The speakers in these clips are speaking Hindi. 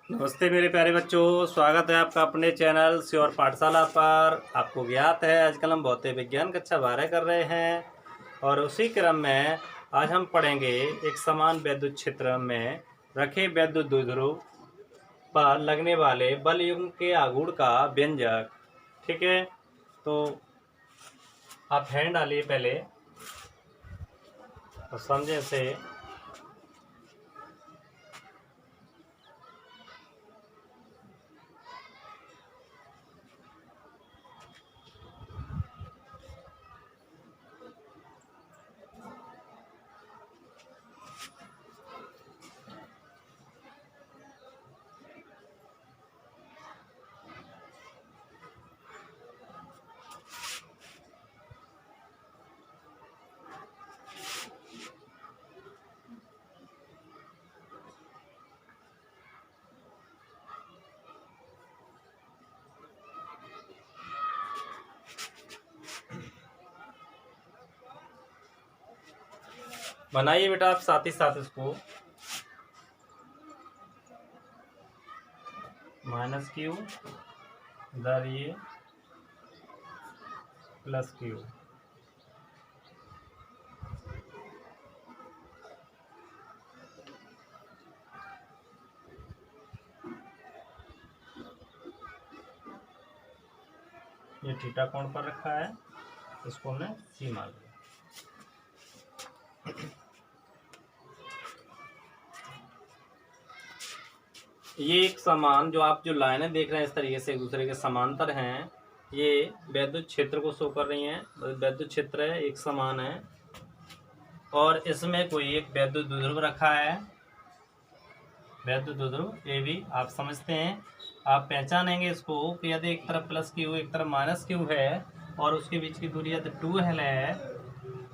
नमस्ते मेरे प्यारे बच्चों, स्वागत है आपका अपने चैनल श्योर पाठशाला पर। आपको ज्ञात है आजकल हम भौतिक विज्ञान कक्षा 12 कर रहे हैं और उसी क्रम में आज हम पढ़ेंगे एक समान विद्युत क्षेत्र में रखे विद्युत द्विध्रुव पर लगने वाले बल युग्म के आघूर्ण का व्यंजक। ठीक है, तो आप हैंड डालिए पहले और समझें से। बनाइए बेटा आप साथ ही साथ इसको। माइनस क्यू इधर ये प्लस क्यू। ये थीटा कोण पर रखा है, इसको हमने सी मान लिया। ये एक समान जो आप जो लाइनें देख रहे हैं इस तरीके से एक दूसरे के समांतर हैं, ये विद्युत क्षेत्र को शो कर रही हैं। विद्युत क्षेत्र है, एक समान है और इसमें कोई एक विद्युत द्विध्रुव रखा है। विद्युत द्विध्रुव ये भी आप समझते हैं, आप पहचानेंगे इसको कि यदि एक तरफ प्लस क्यू एक तरफ माइनस क्यू है और उसके बीच की दूरी यदि 2l है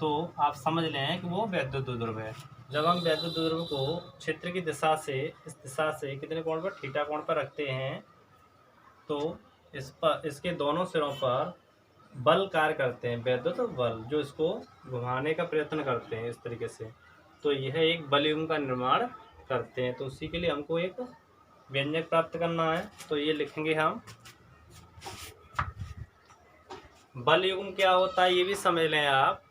तो आप समझ लें कि वो विद्युत द्विध्रुव है। जब हम विद्युत द्विध्रुव को क्षेत्र की दिशा से इस दिशा से कितने कोण पर, थीटा कोण पर रखते हैं तो इस पर इसके दोनों सिरों पर बल कार्य करते हैं, विद्युत बल जो इसको घुमाने का प्रयत्न करते हैं इस तरीके से। तो यह एक बल युग्म का निर्माण करते हैं। तो उसी के लिए हमको एक व्यंजक प्राप्त करना है। तो ये लिखेंगे हम। बल युग्म क्या होता है ये भी समझ लें आप।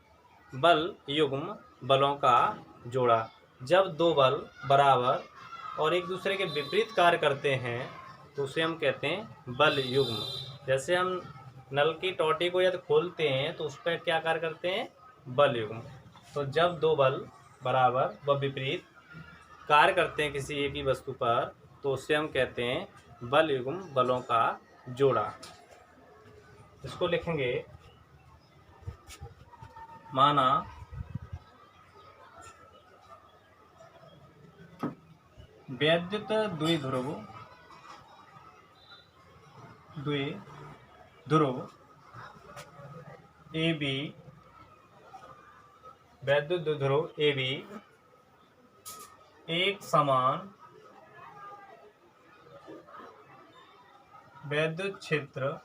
बल युग्म बलों का जोड़ा। जब दो बल बराबर और एक दूसरे के विपरीत कार्य करते हैं तो उसे हम कहते हैं बल युग्म। जैसे हम नल की टोटी को यदि खोलते हैं तो उस पर क्या कार्य करते हैं, बल युग्म। तो जब दो बल बराबर व विपरीत कार्य करते हैं किसी एक ही वस्तु पर तो उसे हम कहते हैं बल युग्म बलों का जोड़ा। इसको लिखेंगे, माना विद्युत द्विध्रुव ए बी, विद्युत द्विध्रुव ए बी एक समान विद्युत क्षेत्र,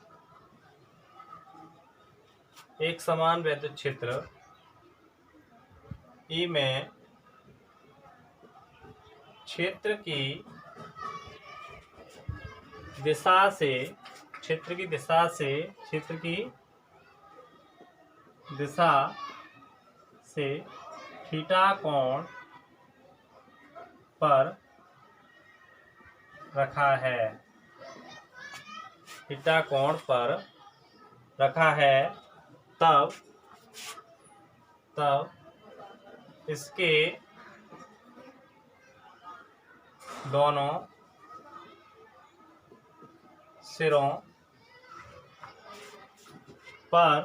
एक समान विद्युत क्षेत्र ई में क्षेत्र की दिशा से थीटा कोण पर रखा है। थीटा कोण पर रखा है तब इसके दोनों सिरों पर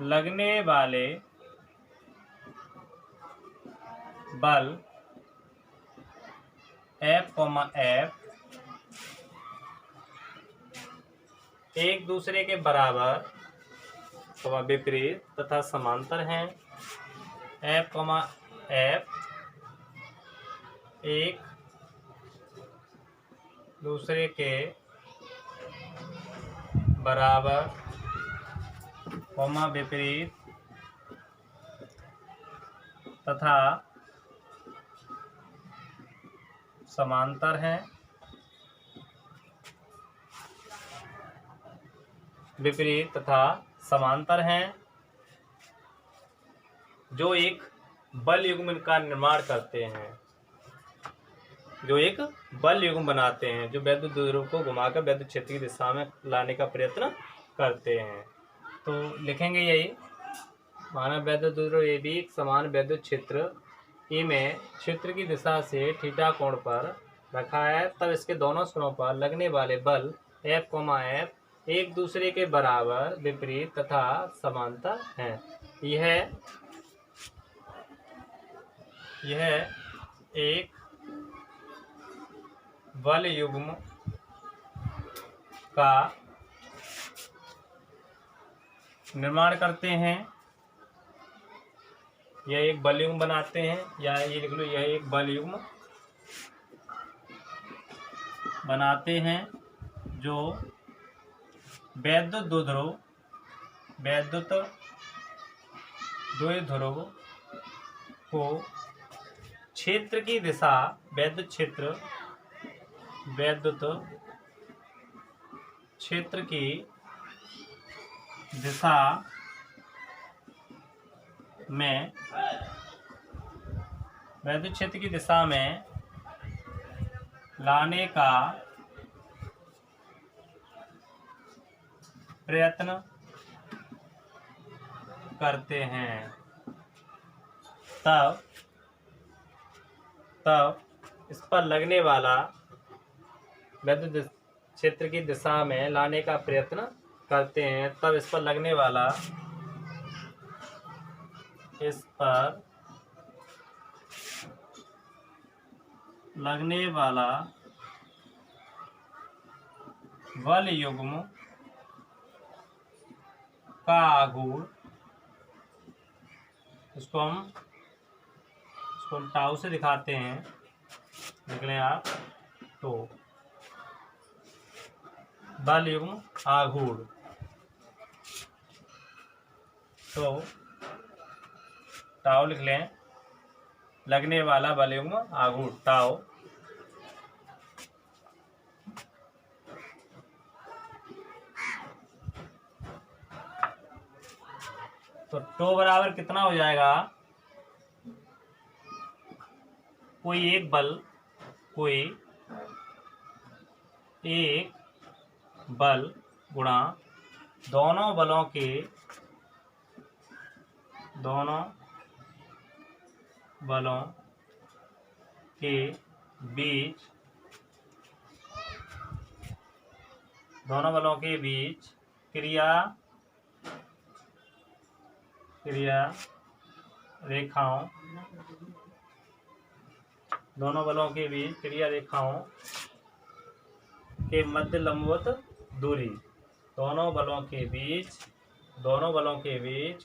लगने वाले बल F, एक दूसरे के बराबर विपरीत तथा समांतर हैं। F, एक दूसरे के बराबर विपरीत तथा समांतर हैं, विपरीत तथा समांतर हैं, जो एक बल युग्म का निर्माण करते हैं, जो एक बल युग्म बनाते हैं, जो वैद्युत द्विध्रुव को घुमाकर वैद्युत क्षेत्र की दिशा में लाने का प्रयत्न करते हैं। तो लिखेंगे यही, माना वैद्युत द्विध्रुव ए भी एक समान वैद्युत क्षेत्र ए में क्षेत्र की दिशा से थीटा कोण पर रखा है, तब इसके दोनों सिरों पर लगने वाले बल F, F एक दूसरे के बराबर, विपरीत तथा समांतर हैं। यह एक बल युग्म का निर्माण करते हैं, यह एक बल युग्म बनाते हैं, या ये लिख लो, यह एक बल युग्म बनाते हैं जो वैद्युत द्विध्रुव को क्षेत्र की दिशा, वैद्युत क्षेत्र की दिशा में, वैद्युत क्षेत्र की दिशा में लाने का प्रयत्न करते हैं, तब इस पर लगने वाला, वैद्युत क्षेत्र की दिशा में लाने का प्रयत्न करते हैं, तब इस पर लगने वाला, बल युग्म का आघूर्ण, इसको हम टाउ से दिखाते हैं, देख लें आप, तो बल युग्म आघूर्ण, तो टाउ लिख लें, लगने वाला बल युग्म आघूर्ण टाउ, तो टो बराबर कितना हो जाएगा, कोई एक बल गुणा दोनों बलों के बीच क्रिया रेखाओं, दोनों बलों के बीच क्रिया रेखाओं के मध्य लंबवत दूरी, दोनों बलों के बीच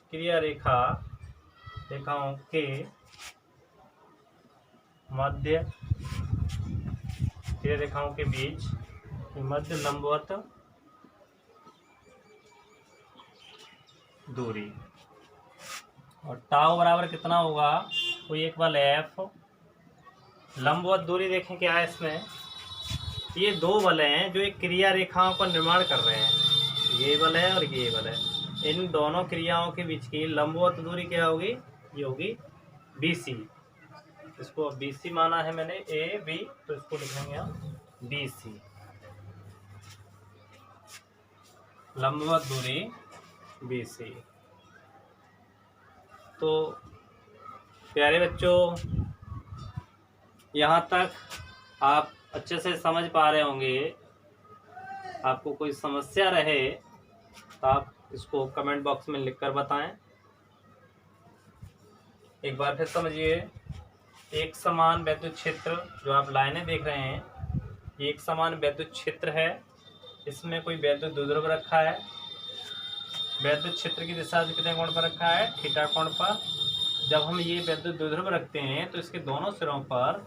क्रिया रेखाओं के मध्य लंबवत दूरी, और टाउ बराबर कितना होगा, कोई एक बल F, लंबवत दूरी देखें क्या है इसमें, ये दो बल हैं जो एक क्रिया रेखाओं का निर्माण कर रहे हैं, ये बल है और ये बल है, इन दोनों क्रियाओं के बीच की लंबवत दूरी क्या होगी, ये होगी BC, इसको BC माना है मैंने AB, तो इसको लिखेंगे हम BC, लंबवत दूरी BC। तो प्यारे बच्चों, यहाँ तक आप अच्छे से समझ पा रहे होंगे, आपको कोई समस्या रहे तो आप इसको कमेंट बॉक्स में लिखकर बताएं। एक बार फिर समझिए, एक समान वैद्युत क्षेत्र, जो आप लाइनें देख रहे हैं, ये एक समान वैद्युत क्षेत्र है, इसमें कोई वैद्युत द्विध्रुव रखा है, वैद्युत क्षेत्र की दिशा से कितने कोण पर रखा है, थीटा कोण पर। जब हम ये वैद्युत द्विध्रुव रखते हैं तो इसके दोनों सिरों पर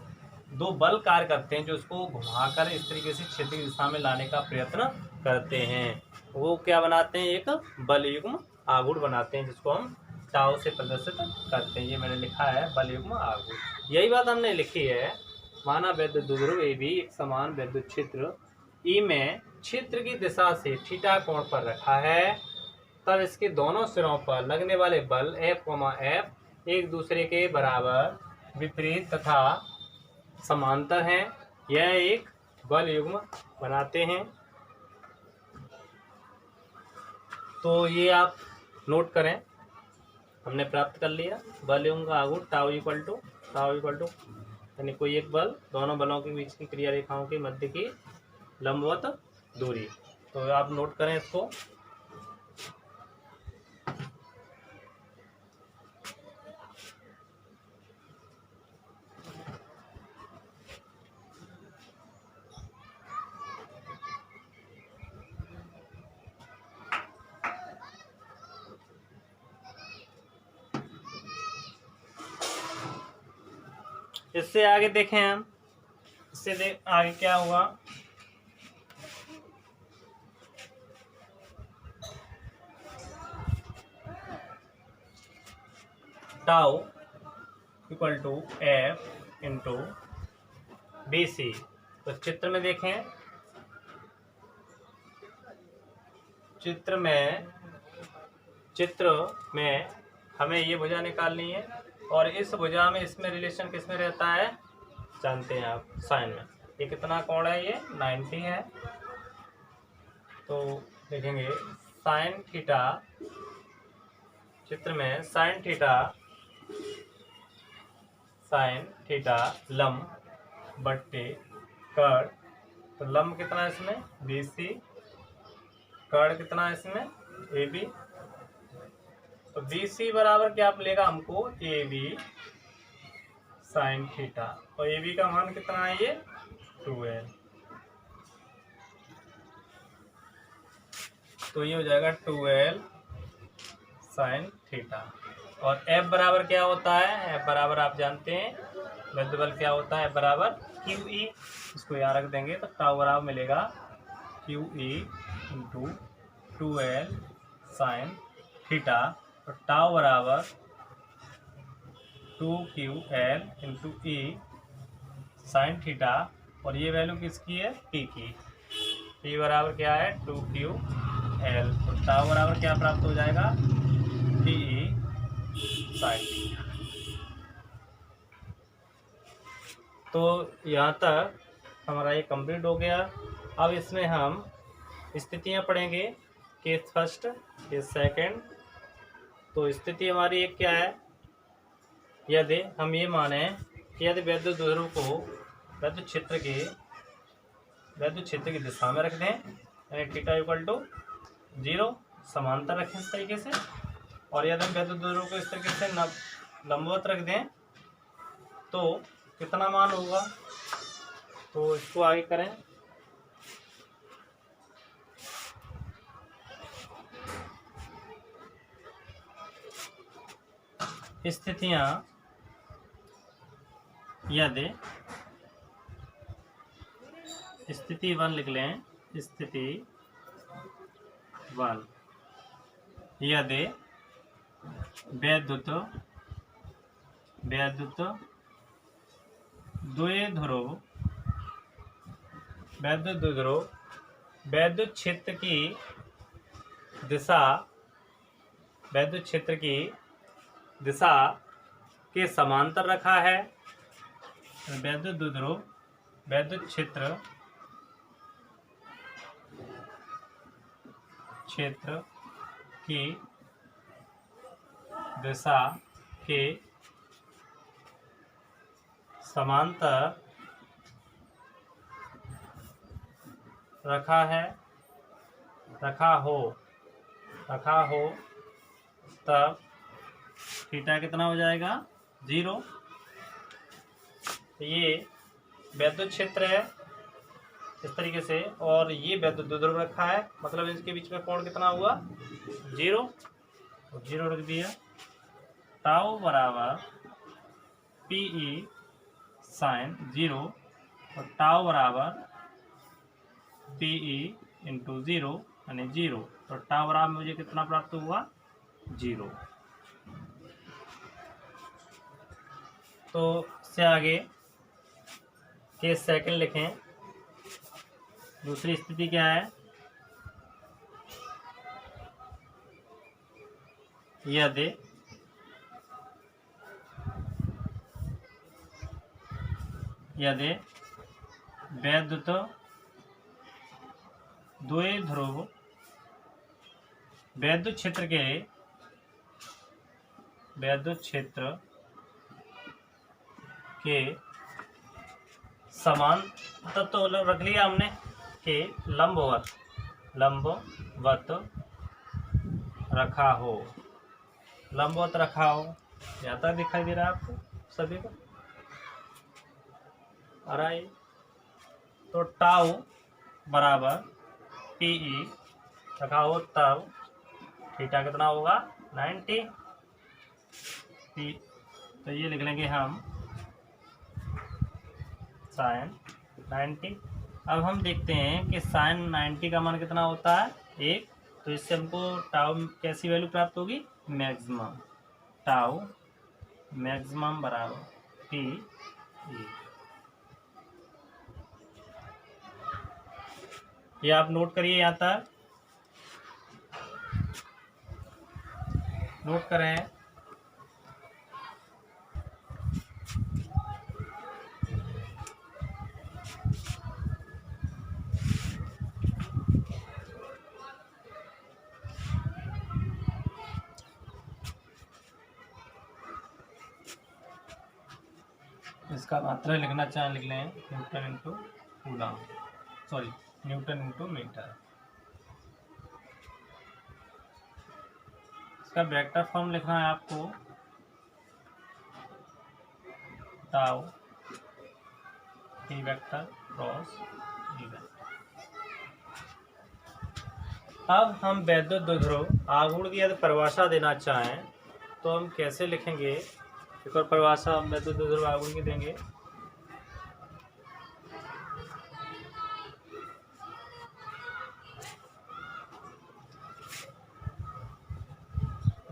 दो बल कार्य करते हैं, जो इसको घुमाकर इस तरीके से क्षेत्र की दिशा में लाने का प्रयत्न करते हैं। वो क्या बनाते हैं, एक बल युग्म आघूर्ण बनाते हैं, जिसको हम टाउ से प्रदर्शित करते हैं। ये मैंने लिखा है बल युग्म आघूर्ण। यही बात हमने लिखी है माना वैद्युत द्विध्रुव ए बी एक समान वैद्युत क्षेत्र ई में क्षेत्र की दिशा से थीटा कोण पर रखा है, तब इसके दोनों सिरों पर लगने वाले बल F, एक दूसरे के बराबर विपरीत तथा समांतर हैं। यह एक बल युग्म बनाते हैं। तो ये आप नोट करें, हमने प्राप्त कर लिया बल युग्म का आघूर्ण टाउ इक्वल टू यानी कोई एक बल दोनों बलों के बीच की क्रिया रेखाओं के मध्य की लंबवत दूरी। तो आप नोट करें इसको। इससे आगे देखें हम, आगे क्या हुआ। Tau equal to F into BC। तो चित्र में देखें, चित्र में हमें ये भुजा निकालनी है और इस भुजा में इसमें रिलेशन किसमें रहता है जानते हैं आप, साइन में। ये कितना कोण है, ये 90 है। तो देखेंगे साइन थीटा, चित्र में साइन थीटा लंब बट्टे कर्ण। तो लंब कितना है इसमें BC, कर्ण कितना है इसमें AB। तो BC बराबर क्या मिलेगा हमको AB साइन थीटा, और AB का मान कितना है ये 2L। तो ये हो जाएगा 2L साइन थीटा। और F बराबर क्या होता है, F बराबर आप जानते हैं विद्युत बल क्या होता है, F बराबर QE। इसको यहाँ रख देंगे तो टाउ बराबर मिलेगा QE into 2L sine theta. तो टाउ बराबर 2QL into E sine theta, और ये वैल्यू किसकी है P की। P बराबर क्या है 2QL। तो टाउ बराबर क्या प्राप्त हो जाएगा PE साइन थीटा। तो यहाँ तक हमारा ये कंप्लीट हो गया। अब इसमें हम स्थितियाँ पढ़ेंगे, केस फर्स्ट केस सेकंड। तो स्थिति हमारी एक क्या है, यदि हम ये माने कि यदि वैद्युत द्विध्रुव को वैद्युत क्षेत्र की दिशा में रख दें, यानी थीटा इक्वल टू 0 समांतर रखें इस तरीके से, और यदि हम वैद्युत द्विध्रुव को इस तरीके से लंबवत रख दें तो कितना मान होगा। तो इसको आगे करें। स्थितियां यदि स्थिति 1 लिख लें, स्थिति 1 यदि वैद्युत द्विध्रुव वैद्युत क्षेत्र की दिशा के समांतर रखा है। वैद्युत द्विध्रुव वैद्युत क्षेत्र की दिशा के समांतर रखा हो तब थीटा कितना हो जाएगा 0। ये वैद्युत क्षेत्र है इस तरीके से, और ये वैद्युत द्विध्रुव रखा है, मतलब इसके बीच में कोण कितना हुआ 0, तो 0 रख दिया। टाउ बराबर PE साइन 0, और टाउ बराबर PE इंटू 0 यानी 0। तो टाउ बराबर मुझे कितना प्राप्त हुआ 0। तो इससे आगे के सेकंड लिखें। दूसरी स्थिति क्या है, यदि वैद्युत द्विध्रुव वैद्युत क्षेत्र के समान तत्व रख लिया हमने कि लंबवत रखा हो। यहाँ तक दिखाई दे रहा है आपको सभी को आ रहा है। तो टाउ बराबर पीई रखा हो तब थीटा कितना होगा 90। तो ये लिख लेंगे हम साइन 90। अब हम देखते हैं कि साइन 90 का मान कितना होता है 1। तो इससे हमको टाउ कैसी वैल्यू प्राप्त होगी, मैक्सिमम। टाउ मैक्सिमम बराबर पी ई। ये आप नोट करिए, यहाँ तक नोट करें। इसका मात्रा लिखना चाहें लिख लें, newton into coulomb, sorry newton into metre. इसका वेक्टर फॉर्म लिखना है आपको, tau T vector cross E vector. अब हम वैद्युत द्विध्रुव आघूर्ण की यदि परिभाषा देना चाहें तो हम कैसे लिखेंगे। एक और परिभाषा हम वैद्युत द्विध्रुव आघूर्ण की देंगे।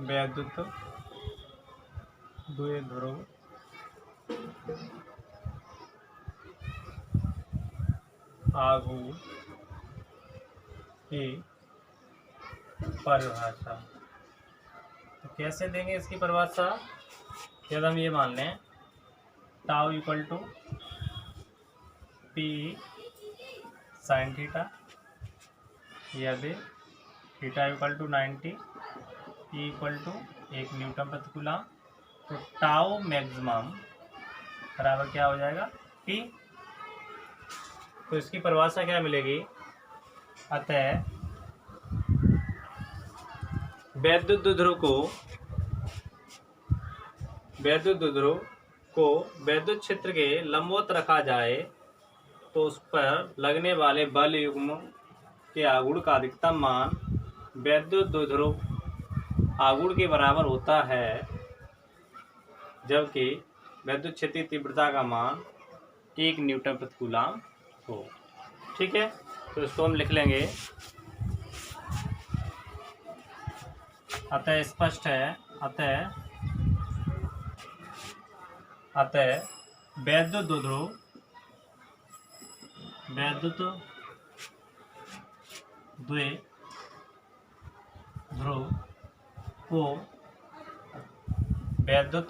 वैद्युत द्विध्रुव आघूर्ण की परिभाषा। तो कैसे देंगे इसकी परिभाषा, यदि हम ये मान लें tau equal to P sine theta, यदि theta equal to 90, E equal to 1 newton प्रति कूलम, तो टाउ मैक्सिमम बराबर क्या हो जाएगा पी। तो इसकी परिभाषा क्या मिलेगी, अतः वैद्युत द्विध्रुव को वैद्युत क्षेत्र के लंबवत रखा जाए तो उस पर लगने वाले बल युग्म के आघूर्ण का अधिकतम मान वैद्युत द्विध्रुव आघूर्ण के बराबर होता है, जबकि वैद्युत क्षेत्रीय तीव्रता का मान 1 न्यूटन प्रति कूलम हो। ठीक है, तो इसको हम लिख लेंगे। अतः स्पष्ट है, अतः वैद्युत द्विध्रुव को वैद्युत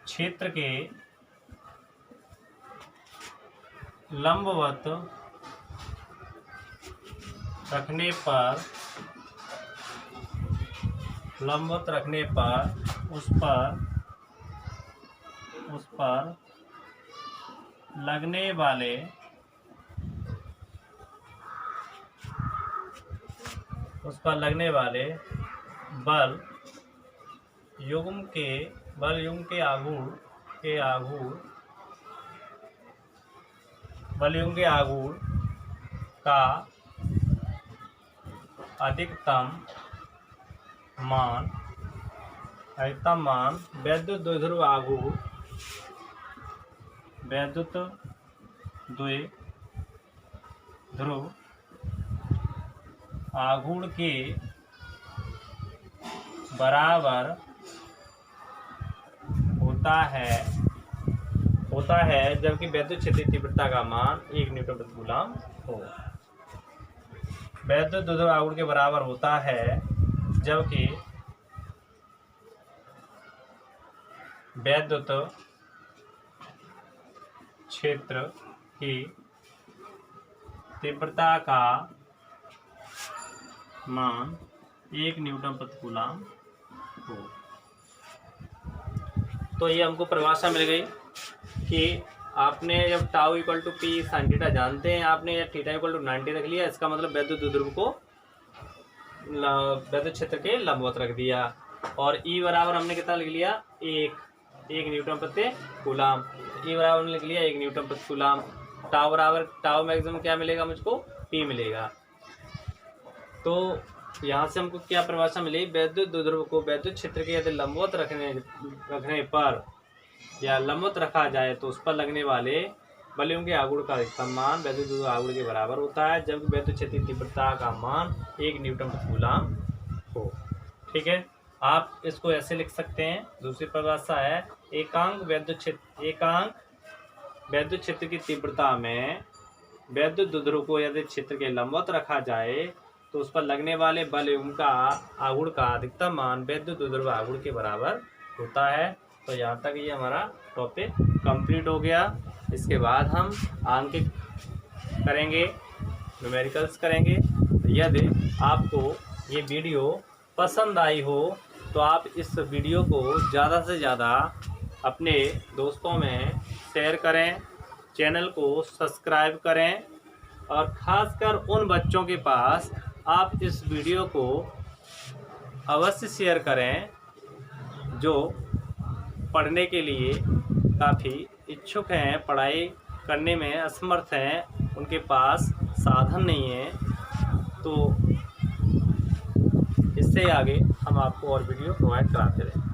क्षेत्र के लंबवत रखने पर उस पर लगने वाले बल युग्म के आघूर्ण का अधिकतम मान वैद्युत द्विध्रुव आघूर्ण के बराबर होता है जबकि वैद्युत क्षेत्रीय तीव्रता का मान 1 न्यूटन प्रति कूलम हो। वैद्युत द्विध्रुव आघूर्ण के बराबर होता है जबकि वैद्युत क्षेत्र की तीव्रता का मान 1 न्यूटन प्रति कूलम हो। तो ये हमको परिभाषा मिल गई कि आपने जब tau equal to P sine theta जानते हैं आपने, या थीटा इक्वल टू 90 रख लिया, इसका मतलब वैद्युत द्विध्रुव को वैद्युत क्षेत्र के लंबवत रख दिया। और ई बराबर हमने कितना लिख लिया, 1 न्यूटन प्रति कूलम। ई बराबर हमने लिख लिया 1 न्यूटन प्रति कूलम। टाउ बराबर टाउ मैक्सिमम क्या मिलेगा मुझको, पी मिलेगा। तो यहाँ से हमको क्या परिभाषा मिली, वैद्युत द्विध्रुव को वैद्युत क्षेत्र के यदि लंबवत रखने पर या लंबवत रखा जाए तो उस पर लगने वाले बलों के आघूर्ण का अधिकतम मान वैद्युत द्विध्रुव आघूर्ण के बराबर होता है जबकि वैद्युत क्षेत्रीय तीव्रता का मान 1 न्यूटन प्रति कूलम हो। ठीक है, आप इसको ऐसे लिख सकते हैं। दूसरी परिभाषा है एकांक वैद्युत क्षेत्र की तीव्रता में वैद्युत द्विध्रुव को यदि क्षेत्र के लंबवत रखा जाए तो उस पर लगने वाले बल का आघूर्ण का अधिकतम मान वैद्युत द्विध्रुव आघूर्ण के बराबर होता है। तो यहाँ तक ये हमारा टॉपिक कंप्लीट हो गया। इसके बाद हम आंकिक करेंगे, न्यूमेरिकल्स करेंगे। यदि आपको ये वीडियो पसंद आई हो तो आप इस वीडियो को ज़्यादा से ज़्यादा अपने दोस्तों में शेयर करें, चैनल को सब्सक्राइब करें और ख़ासकर उन बच्चों के पास आप इस वीडियो को अवश्य शेयर करें जो पढ़ने के लिए काफ़ी इच्छुक हैं, पढ़ाई करने में असमर्थ हैं, उनके पास साधन नहीं है। तो इससे आगे हम आपको और वीडियो प्रोवाइड कराते रहें।